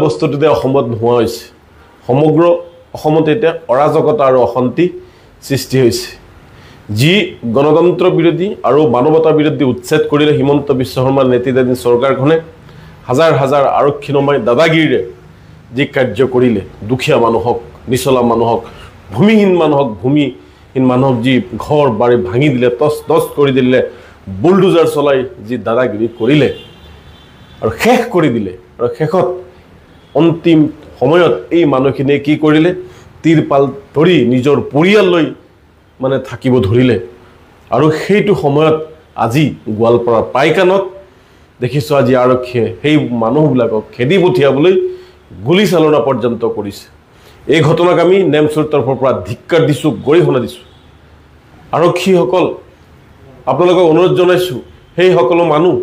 বস্তুটোতে অসমত নোহোৱা হৈছে সমগ্ৰ অসমতে এতিয়া অৰাজকতা আৰু অশান্তি সৃষ্টি হৈছে যি গণতন্ত্ৰ বিৰোধী আৰু মানৱতা বিৰোধী উচ্ছেদ কৰিলে হিমন্ত বিশ্ব শৰ্মাৰ নেতৃত্বাধীন চৰকাৰখনে হাজাৰ হাজাৰ আৰক্ষী নমাই দাদাগিৰিৰে যি কাৰ্য কৰিলে দুখীয়া মানুহক নিচলা মানুহক ভূমিহীন মানুহক যি ঘৰ বাৰী ভাঙি দিলে তছ তছ কৰি দিলে বুলডোজাৰ চলাই যি দাদাগিৰি কৰিলে আৰু শেষ কৰি দিলে আৰু শেষত অন্তিম সময়ত এই মানুহখিনিয়ে কি কৰিলে তিৰপাল ধৰি নিজৰ পৰিয়াল লৈ মানে থাকিব ধৰিলে আৰু সেইটো সময়ত আজি গোৱালপাৰা পাইকানত দেখিছো আজি আৰক্ষীয়ে সেই মানুহবিলাকক খেদি পঠিয়াবলৈ গুলি চালনা পৰ্যন্ত কৰিছে এই ঘটনাক আমি নেমচুৰ তৰফৰ পৰা ধিক্কাৰ দিছো গৰিহণা দিছো আৰক্ষীসকল আপোনালোকক অনুৰোধ জনাইছো সেই সকলো মানুহ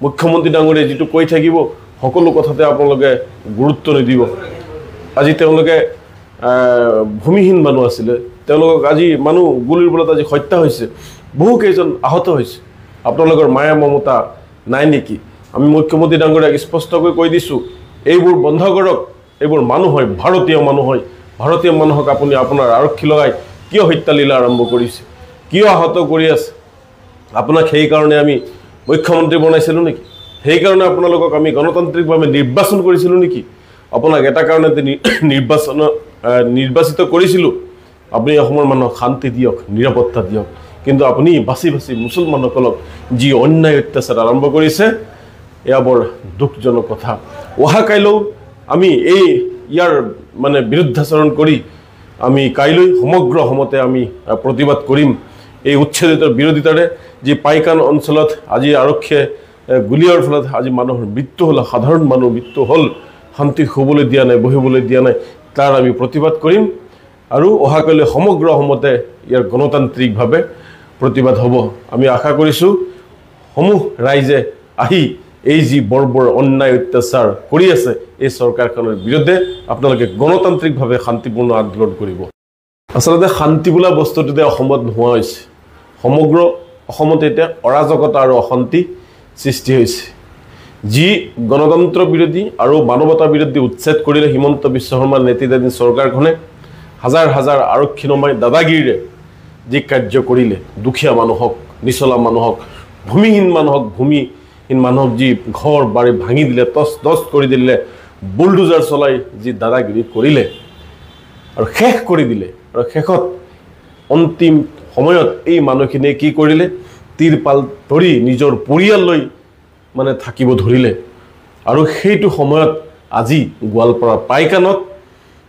মুখ্যমন্ত্ৰী ডাঙৰীয়ে যেটো কৈ থাকিব সকলো কথাতে আপোনালোকে গুৰুত্ব নিদিব আজি তেওঁলোকে ভূমিহীন মানুহ আছিল তেওঁলোকক আজি মানুহ গুলিৰ বলত আজি হত্যা হৈছে বহু কেইজন আহত হৈছে আপোনালোকৰ মায়া মমতা নাই নেকি আমি মুখ্যমন্ত্ৰী ডাঙৰীয়াক স্পষ্টকৈ কৈ দিছো এইবোৰ বন্ধ কৰক এইবোৰ মানুহ হয় ভাৰতীয় মানুহক আপুনি আপোনাৰ আৰক্ষী লগাই কিয় হত্যা লীলা আৰম্ভ কৰিছে কিয় আহত কৰি আছে আপোনাক সেই কাৰণে আমি মুখ্যমন্ত্ৰী বনাইছিলো নেকি সেই কাৰণে আপোনালোকক আমি গণতান্ত্ৰিকভাৱে নিৰ্বাচন কৰিছিলো নেকি আপোনাক এটা কাৰণতে নিৰ্বাচিত কৰিছিলো আপুনি অসমৰ মানুহক শান্তি দিয়ক নিৰাপত্তা দিয়ক কিন্তু আপুনি বাছি মুছলমানসকলক যি অন্যায় অত্যাচাৰ আৰম্ভ কৰিছে এয়া বৰ দুখজনক কথা অহা কাইলৈ আমি এই ইয়াৰ মানে বিৰুদ্ধাচৰণ কৰি আমি কাইলৈ সমগ্ৰ অসমতে আমি প্ৰতিবাদ কৰিম এই উচ্ছেদিতৰ বিৰোধিতাৰে যি পাইকান অঞ্চলত আজি আৰক্ষীয়ে গুলিয়াৰ ফলত আজি মানুহৰ মৃত্যু হ'ল সাধাৰণ মানুহ মৃত্যু হ'ল শান্তি শুবলৈ দিয়া নাই বহিবলৈ দিয়া নাই তাৰ আমি প্ৰতিবাদ কৰিম আৰু অহা কাইলৈ সমগ্ৰ অসমতে ইয়াৰ গণতান্ত্ৰিকভাৱে প্ৰতিবাদ হ'ব আমি আশা কৰিছো সমূহ ৰাইজে আহি এই যি বৰ্বৰ অন্যায় অত্যাচাৰ কৰি আছে এই চৰকাৰখনৰ বিৰুদ্ধে আপোনালোকে গণতান্ত্ৰিকভাৱে শান্তিপূৰ্ণ আন্দোলন কৰিব আসলতে শান্তি বোলা বস্তুটোতে অসমত নোহোৱা হৈছে সমগ্ৰ অসমতে এতিয়া অৰাজকতা আৰু অশান্তি সৃষ্টি হৈছে যি গণতন্ত্ৰ বিৰোধী আৰু মানৱতা বিৰোধী উচ্ছেদ কৰিলে হিমন্ত বিশ্ব শৰ্মাৰ নেতৃত্বাধীন চৰকাৰখনে হাজাৰ হাজাৰ আৰক্ষী নমাই দাদাগিৰিৰে যি কাৰ্য কৰিলে দুখীয়া মানুহক নিচলা মানুহক ভূমিহীন মানুহক যি ঘৰ বাৰী ভাঙি দিলে তছ তছ কৰি দিলে বুলডোজাৰ চলাই যি দাদাগিৰি কৰিলে আৰু শেষ কৰি দিলে আৰু শেষত অন্তিম সময়ত এই মানুহখিনিয়ে কি কৰিলে তিৰপাল ধৰি নিজৰ পৰিয়াল লৈ মানে থাকিব ধৰিলে আৰু সেইটো সময়ত আজি গোৱালপাৰা পাইকানত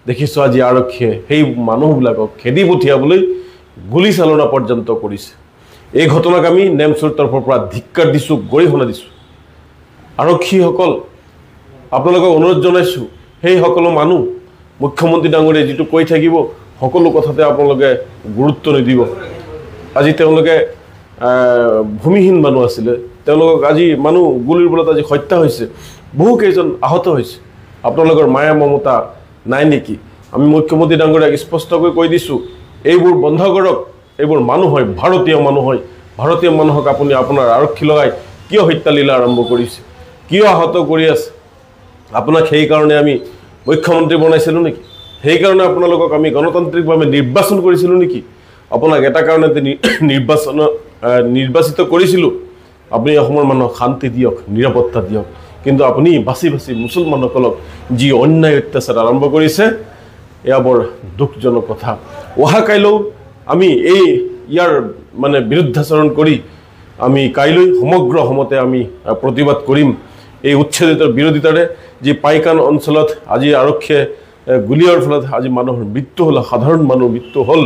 দেখিছো আজি আৰক্ষীয়ে সেই মানুহবিলাকক খেদি পঠিয়াবলৈ গুলি চালনা পৰ্যন্ত কৰিছে এই ঘটনাক আমি নেমচুৰ তৰফৰ পৰা ধিক্কাৰ দিছো গৰিহণা দিছো আৰক্ষীসকল আপোনালোকক অনুৰোধ জনাইছো সেই সকলো মানুহ মুখ্যমন্ত্ৰী ডাঙৰীয়ে যেটো কৈ থাকিব সকলো কথাতে আপোনালোকে গুৰুত্ব নিদিব আজি তেওঁলোকে ভূমিহীন মানুহ আছিল তেওঁলোকক আজি মানুহ গুলিৰ বলত আজি হত্যা হৈছে বহু কেইজন আহত হৈছে আপোনালোকৰ মায়া মমতা নাই নেকি আমি মুখ্যমন্ত্ৰী ডাঙৰীয়াক স্পষ্টকৈ কৈ দিছো এইবোৰ বন্ধ কৰক এইবোৰ মানুহ হয় ভাৰতীয় মানুহক আপুনি আপোনাৰ আৰক্ষী লগাই কিয় হত্যা লীলা আৰম্ভ কৰিছে কিয় আহত কৰি আছে আপোনাক সেই কাৰণে আমি মুখ্যমন্ত্ৰী বনাইছিলো নেকি সেই কাৰণে আপোনালোকক আমি গণতান্ত্ৰিকভাৱে নিৰ্বাচন কৰিছিলো নেকি আপোনাক এটা কাৰণতে নিৰ্বাচিত কৰিছিলো আপুনি অসমৰ মানুহক শান্তি দিয়ক নিৰাপত্তা দিয়ক কিন্তু আপুনি বাছি মুছলমানসকলক যি অন্যায় অত্যাচাৰ আৰম্ভ কৰিছে এয়া বৰ দুখজনক কথা অহা কাইলৈ আমি এই ইয়াৰ মানে বিৰুদ্ধাচৰণ কৰি আমি কাইলৈ সমগ্ৰ অসমতে আমি প্ৰতিবাদ কৰিম এই উচ্ছেদিতৰ বিৰোধিতাৰে যি পাইকান অঞ্চলত আজি আৰক্ষীয়ে গুলিয়াৰ ফলত আজি মানুহৰ মৃত্যু হ'ল সাধাৰণ মানুহ মৃত্যু হ'ল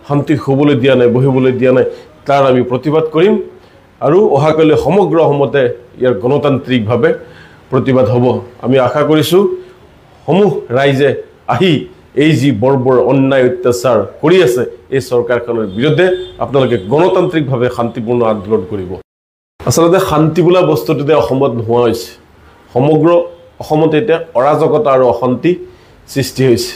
শান্তি শুবলৈ দিয়া নাই বহিবলৈ দিয়া নাই তাৰ আমি প্ৰতিবাদ কৰিম আৰু অহা কাইলৈ সমগ্ৰ অসমতে ইয়াৰ গণতান্ত্ৰিকভাৱে প্ৰতিবাদ হ'ব আমি আশা কৰিছো সমূহ ৰাইজে আহি এই যি বৰ্বৰ অন্যায় অত্যাচাৰ কৰি আছে এই চৰকাৰখনৰ বিৰুদ্ধে আপোনালোকে গণতান্ত্ৰিকভাৱে শান্তিপূৰ্ণ আন্দোলন কৰিব আসলতে শান্তি বোলা বস্তুটোতে অসমত নোহোৱা হৈছে সমগ্ৰ অসমতে এতিয়া অৰাজকতা আৰু অশান্তি সৃষ্টি হৈছে